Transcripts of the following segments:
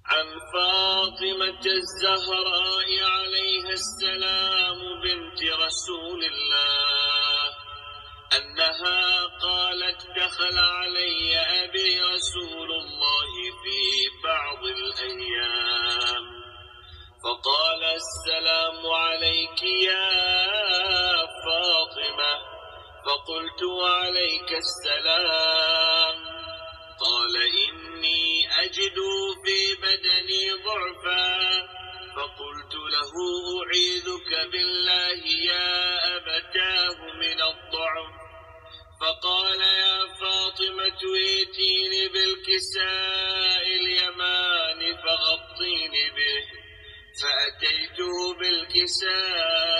عن فاطمة الزهراء عليها السلام بنت رسول الله أنها قالت: دخل علي أبي رسول الله في بعض الأيام فقال: السلام عليك يا فاطمة. فقلت: وعليك السلام. قال: إني أجد في بدني ضعفا. فقلت له: أعيذك بالله يا أبتاه من الضعف. فقال: يا فاطمة ائتيني بالكساء اليمان فغطيني به. فأتيته بالكساء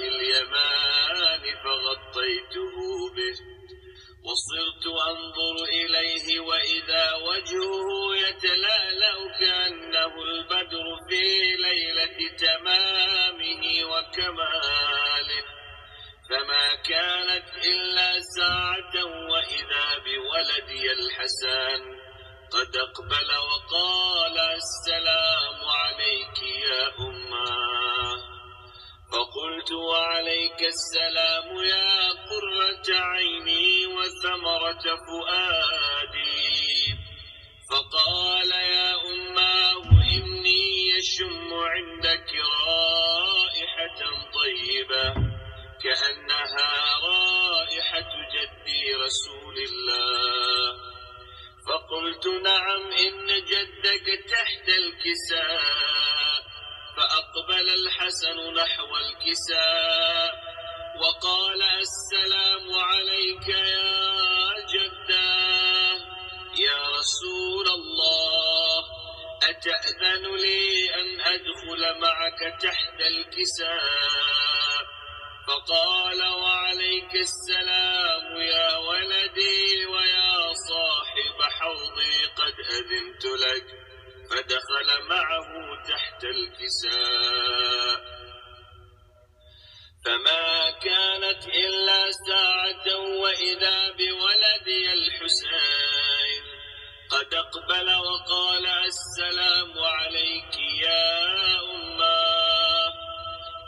اليمان فغطيته به، وصرت أنظر إليه وإذا وجهه يتلألأ كأنه البدر في ليلة تمامه وكماله. فما كانت إلا ساعة وإذا بولدي الحسن قد أقبل وقال: السلام عليك يا أماه. فقلت: وعليك السلام يا قرة عيني وثمرة فؤادي. فقال: يا أماه إني يشم عندك رائحة طيبة كأنها رائحة جدي رسول الله. فقلت: نعم، إن جدك تحت الكساء. فأقبل الحسن نحو الكساء وقال: السلام عليك يا جداه يا رسول الله، أتأذن لي أن أدخل معك تحت الكساء؟ فقال: وعليك السلام يا ولدي ويا صاحب حوضي، قد أذنت لك. فدخل معه تحت الكساء. فما كانت إلا ساعة وإذا بولدي الحسين قد أقبل وقال: السلام عليك يا أماه.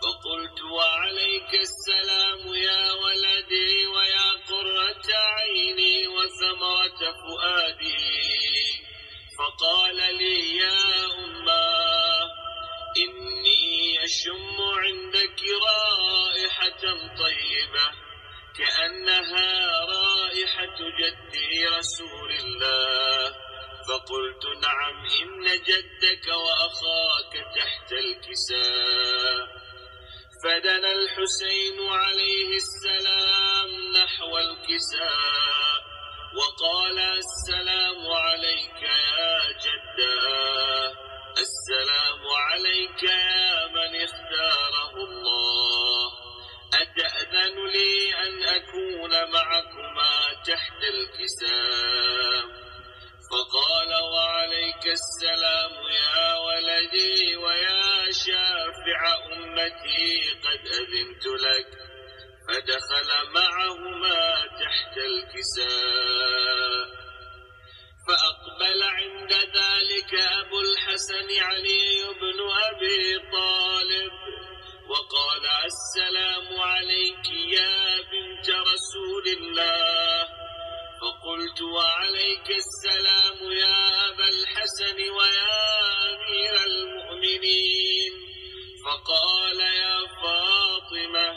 فقلت: وعليك السلام يا ولدي ويا قرة عيني وثمرة فؤادي. فقال لي: يا أماه إني أشم عندك رائحة طيبة كأنها رائحة جدي رسول الله. فقلت: نعم، إن جدك وأخاك تحت الكساء. فدنا الحسين عليه السلام نحو الكساء وقال: السلام عليك يا جداه، السلام عليك يا من اختاره الله، أتأذن لي أن أكون معكما تحت الكساء؟ فقال: وعليك السلام يا ولدي ويا شافع أمتي، قد أذنت لك. فدخل معهما تحت الكساء. فأقبل عند ذلك أبو الحسن علي بن أبي طالب وقال: السلام عليك يا بنت رسول الله. فقلت: وعليك السلام يا أبا الحسن ويا أمير المؤمنين. فقال: يا فاطمة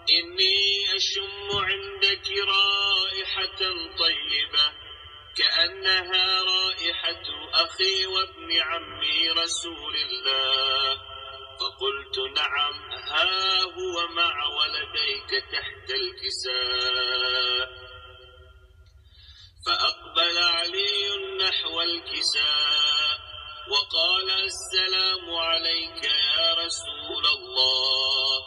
إني أشم عندك رائحة طيبة كأنها رائحة أخي وابن عمي رسول الله. فقلت: نعم، ها هو مع ولديك تحت الكساء. فأقبل علي نحو الكساء وقال: السلام عليك يا رسول الله،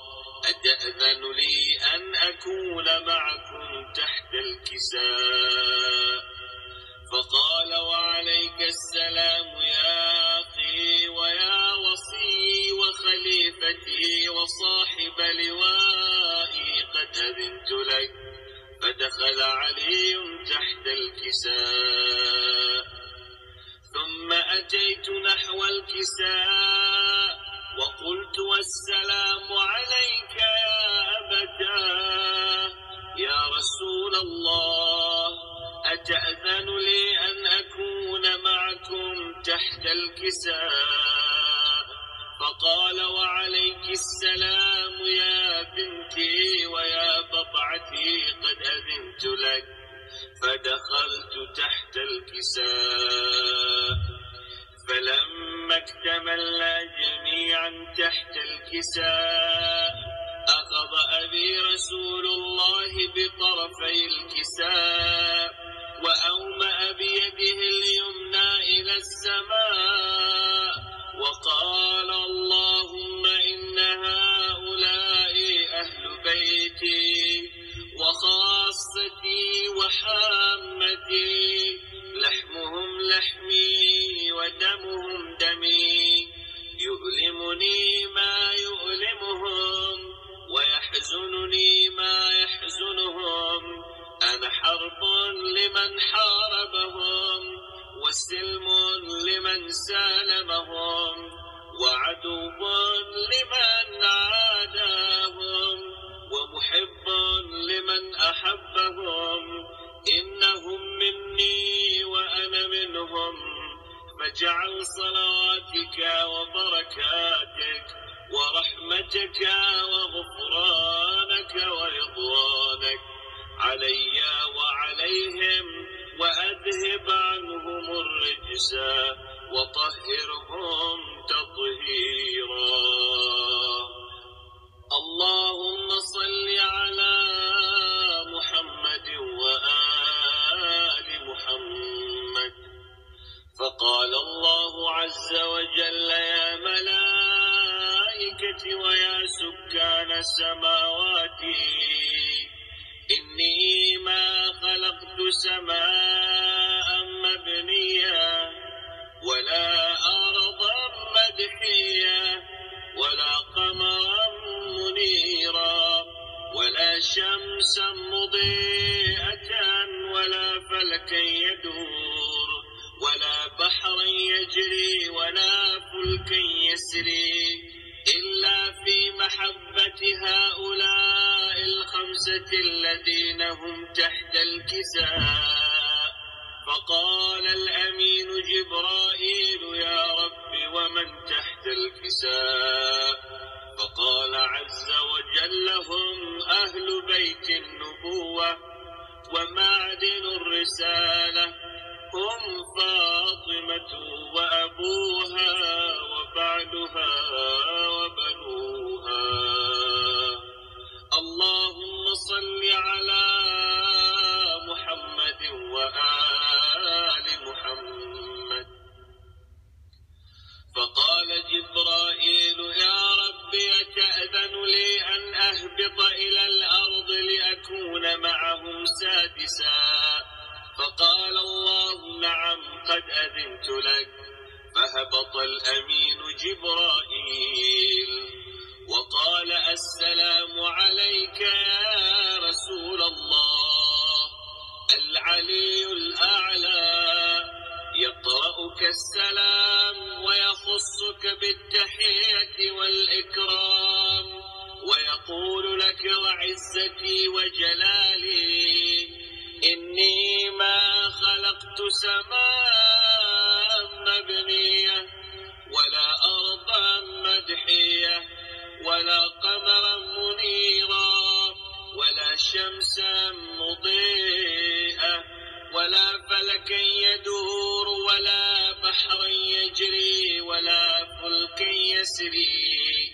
أتأذن لي أن أكون معكم تحت الكساء؟ فقال: وعليك السلام يا أخي ويا وصي وخليفتي وصاحب لوائي، قد أذنت لك. فدخل علي تحت الكساء. ثم أتيت نحو نحو الكساء وقلت والسلام عليك يا أبتاه يا رسول الله أتأذن لي أن أكون معكم تحت الكساء فقال وعليك السلام يا بنتي ويا بضعتي قد أذنت لك فدخلت تحت الكساء فلما اكتملنا جميعا تحت الكساء أخذ أبي رسول الله بطرفي الكساء وأومأ بيده اليمنى إلى السماء وقال اللهم إن هؤلاء أهل بيتي وخاصتي وحامتي لحمهم لحمي ودمهم دمي يؤلمني ما يؤلمهم ويحزنني ما يحزنهم أنا حرب لمن حاربهم وسلم لمن سالمهم وعدو لمن عاداهم ومحب لمن أحبهم إنهم مني وأنا منهم فاجعل صلاتك وبركاتك ورحمتك وغفرانك ورضوانك علي وعليهم وأذهب عنهم الرجس وطهرهم تطهيرا اللهم صل على محمد وآل محمد فقال الله عز وجل يا ملائكتي ويا سكان السماوات إني ما خلقت سماء مبنية ولا أرضا مدحية ولا قمرا منيرا ولا شمسا مضيئة ولا فلكا يدور ولا بحرا يجري ولا فلكا يسري إلا في محبة هؤلاء الخمسة الذين هم تحت الكساء فقال الأمين جبرائيل يا رب ومن تحت الكساء فقال عز وجل هم أهل بيت النبوة ومعدن الرسالة هم فاطمة وأبوها وبعلها وبنوها اللهم صل على محمد وآل محمد فقال جبرائيل يا رب أتأذن لي أن أهبط إلى الأرض لأكون معهم سادسا فقال الله نعم قد أذنت لك فهبط الأمين جبرائيل وقال السلام عليك يا رسول الله العلي الأعلى يقرأك السلام ويخصك بالتحية والإكرام ويقول لك وعزتي وجلالي إني ما خلقت سماء مبنية ولا أرضا مدحية ولا قمرا منيرا ولا شمسا مضيئة ولا فلكا يدور ولا بحرا يجري ولا فلكا يسري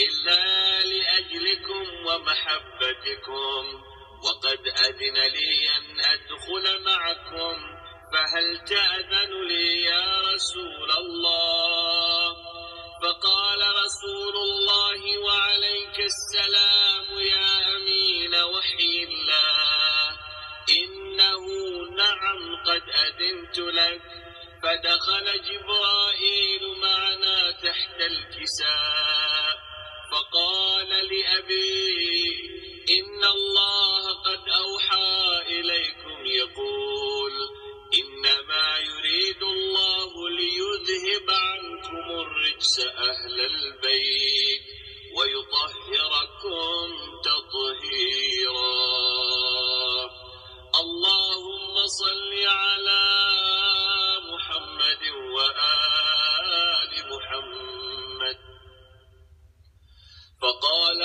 إلا لأجلكم ومحبتكم وقد أذن لي أن أدخل معكم فهل تأذن لي يا رسول الله فقال رسول الله وعليك السلام يا أمين وحي الله إنه نعم قد أذنت لك فدخل جبرائيل معنا تحت الكساء فقال لأبي إن الله قد أوحى إليكم يقول إنما يريد الله ليذهب عنكم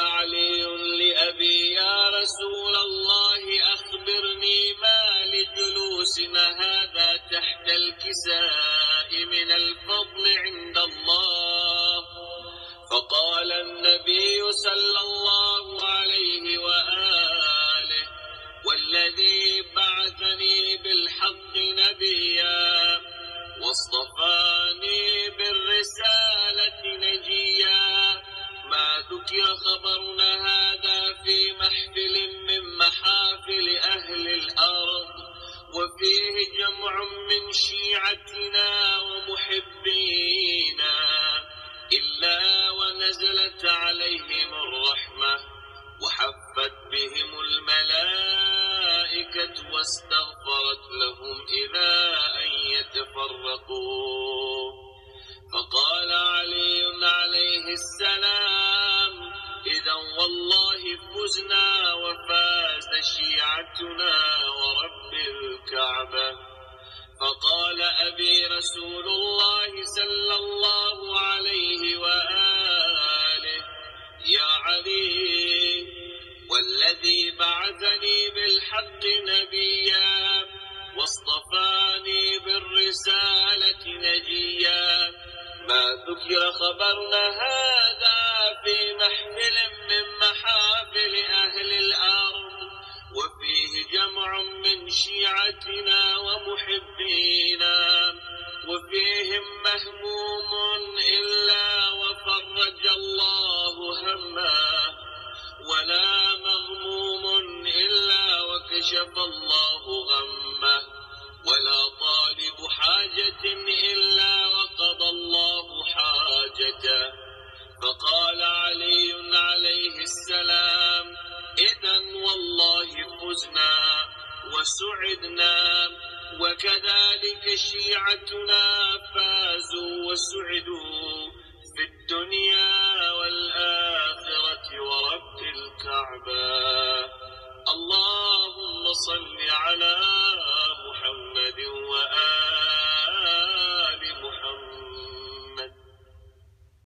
علي لأبي يا رسول الله أخبرني ما لجلوسنا هذا تحت الكساء من الفضل عند الله. فقال النبي صلى الله عليه وآله والذي بعثني بالحق نبيا واصطفاني بالرسالة نجيا ما ذكر خبرنا هذا في محفل من محافل أهل الأرض وفيه جمع من شيعتنا ومحبينا إلا ونزلت عليهم الرحمة وحفت بهم الملائكة واستغفرت لهم إلى أن يتفرقوا. فقال علي عليه السلام إذا والله فزنا وفاز شيعتنا ورب الكعبة. فقال أبي رسول الله صلى الله عليه وآله يا علي والذي بعثني بالحق نبيا واصطفاني بالرسالة نجيا ما ذكر خبرنا هذا في محفل من محافل أهل الأرض وفيه جمع من شيعتنا ومحبينا وفيهم مهموم إلا وفرج الله همه ولا مغموم إلا وكشف الله غمه ولا طالب حاجة إلا وقضى الله حاجته. فقال علي عليه السلام إذا والله فزنا وسعدنا وكذلك شيعتنا فازوا وسعدوا في الدنيا